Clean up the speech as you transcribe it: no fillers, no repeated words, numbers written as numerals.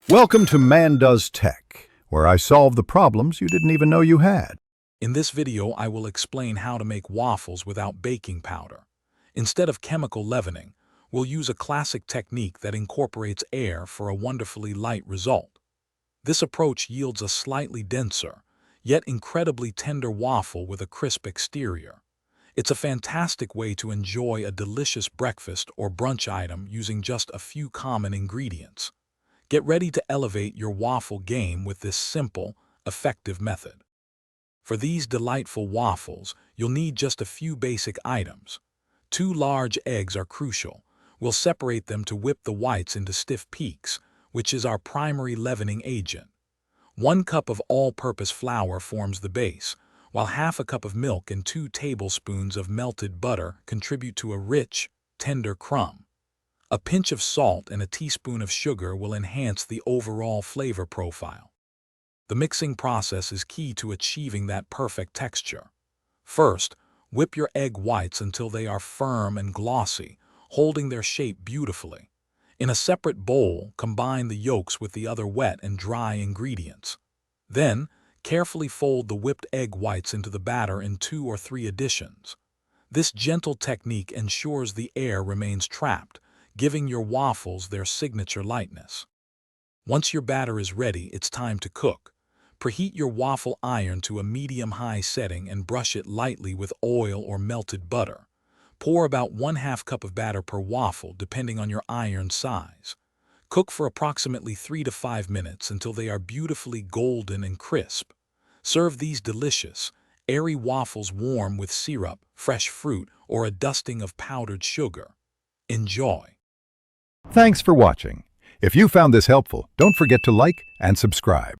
Welcome to Man Does Tech, where I solve the problems you didn't even know you had. In this video, I will explain how to make waffles without baking powder. Instead of chemical leavening, we'll use a classic technique that incorporates air for a wonderfully light result. This approach yields a slightly denser, yet incredibly tender waffle with a crisp exterior. It's a fantastic way to enjoy a delicious breakfast or brunch item using just a few common ingredients. Get ready to elevate your waffle game with this simple, effective method. For these delightful waffles, you'll need just a few basic items. 2 large eggs are crucial. We'll separate them to whip the whites into stiff peaks, which is our primary leavening agent. 1 cup of all-purpose flour forms the base, while half a cup of milk and 2 tablespoons of melted butter contribute to a rich, tender crumb. A pinch of salt and a teaspoon of sugar will enhance the overall flavor profile. The mixing process is key to achieving that perfect texture. First, whip your egg whites until they are firm and glossy, holding their shape beautifully. In a separate bowl, combine the yolks with the other wet and dry ingredients. Then, carefully fold the whipped egg whites into the batter in 2 or 3 additions. This gentle technique ensures the air remains trapped, giving your waffles their signature lightness. Once your batter is ready, it's time to cook. Preheat your waffle iron to a medium-high setting and brush it lightly with oil or melted butter. Pour about 1/2 cup of batter per waffle, depending on your iron size. Cook for approximately 3 to 5 minutes until they are beautifully golden and crisp. Serve these delicious, airy waffles warm with syrup, fresh fruit, or a dusting of powdered sugar. Enjoy! Thanks for watching. If you found this helpful, don't forget to like and subscribe.